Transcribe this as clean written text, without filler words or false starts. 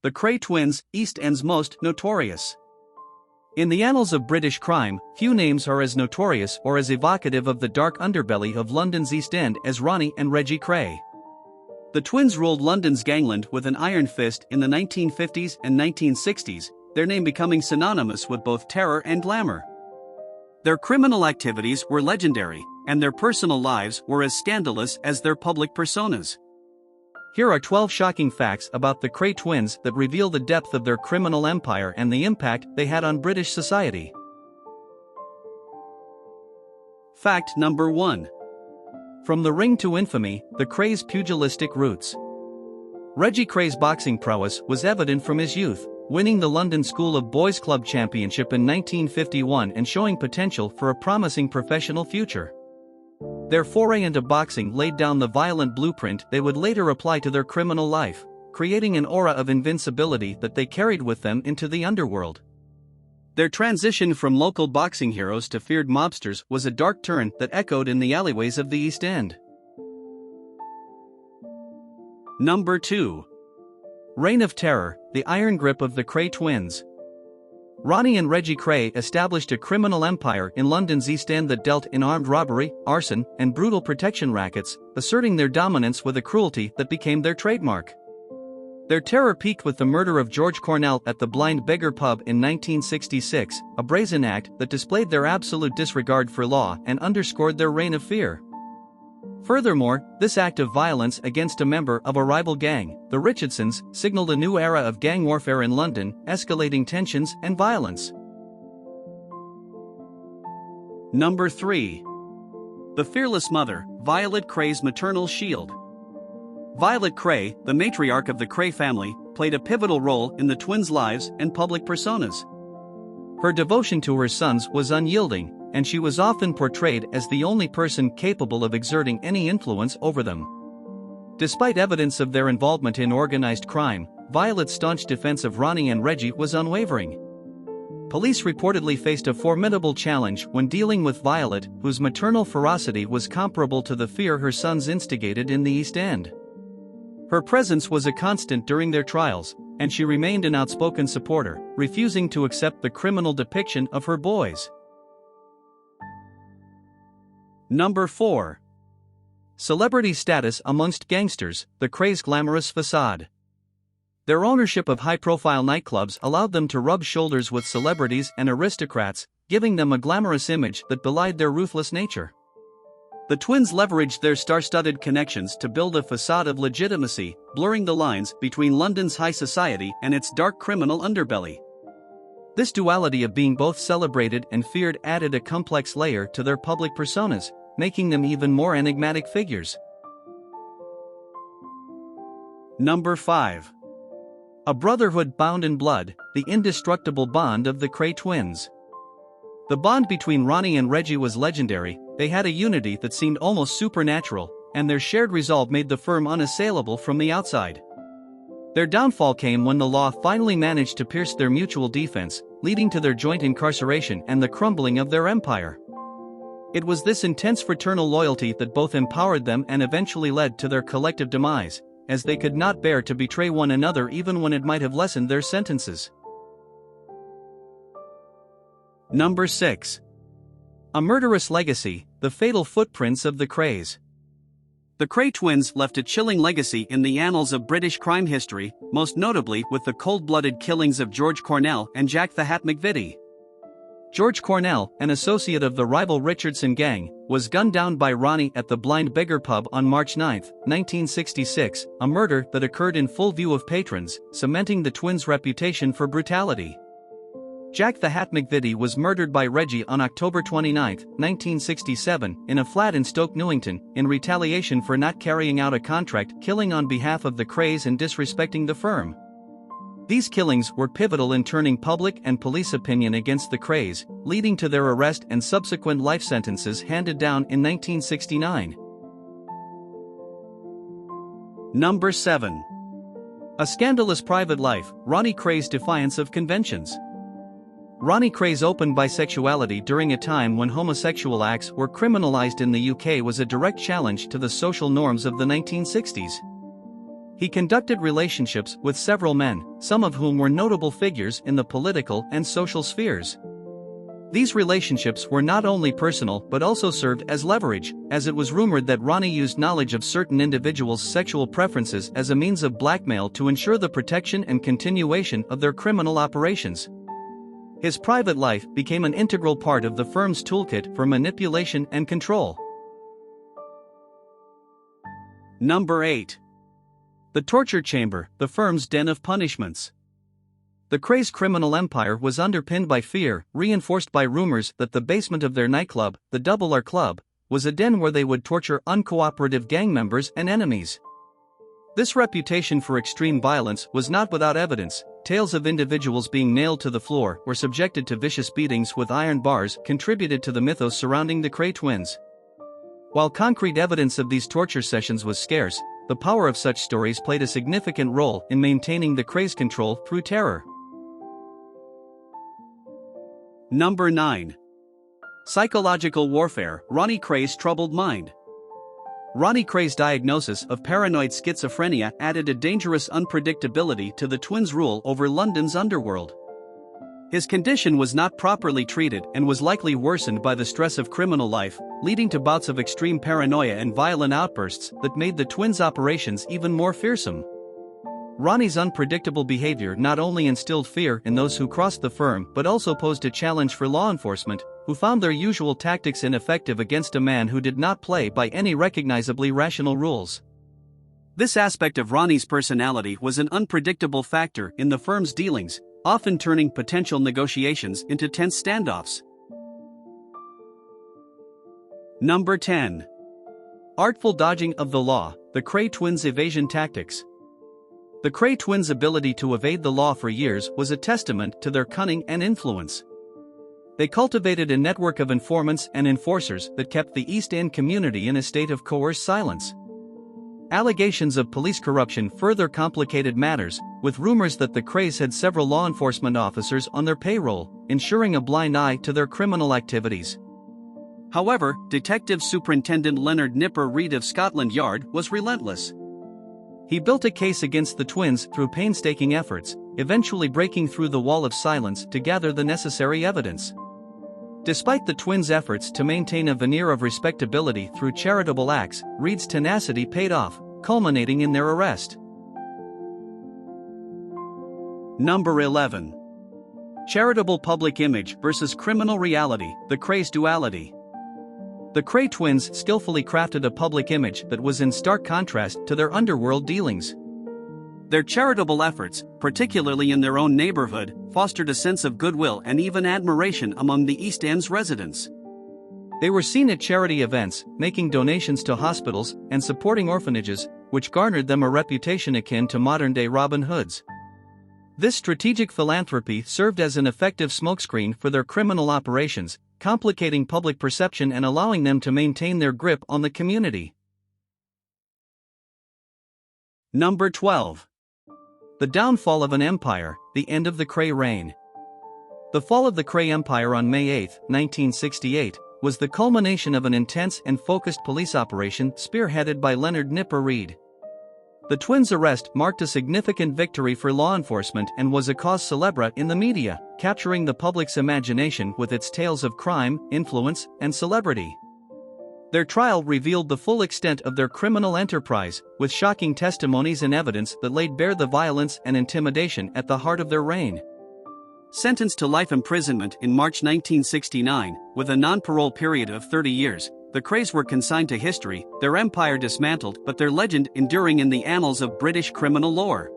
The Kray Twins, East End's most notorious. In the annals of British crime, few names are as notorious or as evocative of the dark underbelly of London's East End as Ronnie and Reggie Kray. The twins ruled London's gangland with an iron fist in the 1950s and 1960s, their name becoming synonymous with both terror and glamour. Their criminal activities were legendary, and their personal lives were as scandalous as their public personas. Here are 12 shocking facts about the Kray twins that reveal the depth of their criminal empire and the impact they had on British society. Fact number 1. From the ring to infamy, the Kray's pugilistic roots. Reggie Kray's boxing prowess was evident from his youth, winning the London School of Boys Club Championship in 1951 and showing potential for a promising professional future. Their foray into boxing laid down the violent blueprint they would later apply to their criminal life, creating an aura of invincibility that they carried with them into the underworld. Their transition from local boxing heroes to feared mobsters was a dark turn that echoed in the alleyways of the East End. Number 2. Reign of Terror, the iron grip of the Kray twins. Ronnie and Reggie Kray established a criminal empire in London's East End that dealt in armed robbery, arson, and brutal protection rackets, asserting their dominance with a cruelty that became their trademark. Their terror peaked with the murder of George Cornell at the Blind Beggar Pub in 1966, a brazen act that displayed their absolute disregard for law and underscored their reign of fear. Furthermore, this act of violence against a member of a rival gang, the Richardsons, signaled a new era of gang warfare in London, escalating tensions and violence. Number 3. The Fearless Mother, Violet Kray's maternal shield. Violet Kray, the matriarch of the Kray family, played a pivotal role in the twins' lives and public personas. Her devotion to her sons was unyielding, and she was often portrayed as the only person capable of exerting any influence over them. Despite evidence of their involvement in organized crime, Violet's staunch defense of Ronnie and Reggie was unwavering. Police reportedly faced a formidable challenge when dealing with Violet, whose maternal ferocity was comparable to the fear her sons instigated in the East End. Her presence was a constant during their trials, and she remained an outspoken supporter, refusing to accept the criminal depiction of her boys. Number 4. Celebrity status amongst gangsters, the Kray's glamorous facade. Their ownership of high-profile nightclubs allowed them to rub shoulders with celebrities and aristocrats, giving them a glamorous image that belied their ruthless nature. The twins leveraged their star-studded connections to build a facade of legitimacy, blurring the lines between London's high society and its dark criminal underbelly. This duality of being both celebrated and feared added a complex layer to their public personas, making them even more enigmatic figures. Number 5. A brotherhood bound in blood, the indestructible bond of the Kray twins. The bond between Ronnie and Reggie was legendary. They had a unity that seemed almost supernatural, and their shared resolve made the firm unassailable from the outside. Their downfall came when the law finally managed to pierce their mutual defense, leading to their joint incarceration and the crumbling of their empire. It was this intense fraternal loyalty that both empowered them and eventually led to their collective demise, as they could not bear to betray one another even when it might have lessened their sentences. Number 6. A Murderous Legacy, the fatal footprints of the Krays. The Kray twins left a chilling legacy in the annals of British crime history, most notably with the cold-blooded killings of George Cornell and Jack the Hat McVitie. George Cornell, an associate of the rival Richardson gang, was gunned down by Ronnie at the Blind Beggar Pub on March 9, 1966, a murder that occurred in full view of patrons, cementing the twins' reputation for brutality. Jack the Hat McVitie was murdered by Reggie on October 29, 1967, in a flat in Stoke Newington, in retaliation for not carrying out a contract killing on behalf of the Krays and disrespecting the firm. These killings were pivotal in turning public and police opinion against the Krays, leading to their arrest and subsequent life sentences handed down in 1969. Number 7. A Scandalous Private Life, Ronnie Kray's Defiance of Conventions. Ronnie Kray's open bisexuality during a time when homosexual acts were criminalized in the UK was a direct challenge to the social norms of the 1960s. He conducted relationships with several men, some of whom were notable figures in the political and social spheres. These relationships were not only personal but also served as leverage, as it was rumored that Ronnie used knowledge of certain individuals' sexual preferences as a means of blackmail to ensure the protection and continuation of their criminal operations. His private life became an integral part of the firm's toolkit for manipulation and control. Number 8. The torture chamber, the firm's den of punishments. The Cras criminal empire was underpinned by fear, reinforced by rumors that the basement of their nightclub, the Double R Club, was a den where they would torture uncooperative gang members and enemies. This reputation for extreme violence was not without evidence. Tales of individuals being nailed to the floor or subjected to vicious beatings with iron bars contributed to the mythos surrounding the Kray Twins. While concrete evidence of these torture sessions was scarce, the power of such stories played a significant role in maintaining the Cras control through terror. Number 9. Psychological warfare, Ronnie Kray's troubled mind. Ronnie Kray's diagnosis of paranoid schizophrenia added a dangerous unpredictability to the twins' rule over London's underworld. His condition was not properly treated and was likely worsened by the stress of criminal life, leading to bouts of extreme paranoia and violent outbursts that made the twins' operations even more fearsome. Ronnie's unpredictable behavior not only instilled fear in those who crossed the firm but also posed a challenge for law enforcement, who found their usual tactics ineffective against a man who did not play by any recognizably rational rules. This aspect of Ronnie's personality was an unpredictable factor in the firm's dealings, often turning potential negotiations into tense standoffs. Number 10. Artful dodging of the law, the Kray Twins' evasion tactics. The Kray Twins' ability to evade the law for years was a testament to their cunning and influence. They cultivated a network of informants and enforcers that kept the East End community in a state of coerced silence. Allegations of police corruption further complicated matters, with rumors that the Cras had several law enforcement officers on their payroll, ensuring a blind eye to their criminal activities. However, Detective Superintendent Leonard Nipper Reid of Scotland Yard was relentless. He built a case against the twins through painstaking efforts, eventually breaking through the wall of silence to gather the necessary evidence. Despite the twins' efforts to maintain a veneer of respectability through charitable acts, Reid's tenacity paid off, culminating in their arrest. Number 11. Charitable public image versus criminal reality, the Cras duality. The Kray Twins skillfully crafted a public image that was in stark contrast to their underworld dealings. Their charitable efforts, particularly in their own neighborhood, fostered a sense of goodwill and even admiration among the East End's residents. They were seen at charity events, making donations to hospitals and supporting orphanages, which garnered them a reputation akin to modern-day Robin Hoods. This strategic philanthropy served as an effective smokescreen for their criminal operations, complicating public perception and allowing them to maintain their grip on the community. Number 12. The downfall of an empire, the end of the Kray reign. The fall of the Kray Empire on May 8, 1968, was the culmination of an intense and focused police operation spearheaded by Leonard Nipper Reid. The twins' arrest marked a significant victory for law enforcement and was a cause célèbre in the media, capturing the public's imagination with its tales of crime, influence, and celebrity. Their trial revealed the full extent of their criminal enterprise, with shocking testimonies and evidence that laid bare the violence and intimidation at the heart of their reign. Sentenced to life imprisonment in March 1969, with a non-parole period of 30 years, the Cras were consigned to history, their empire dismantled but their legend enduring in the annals of British criminal lore.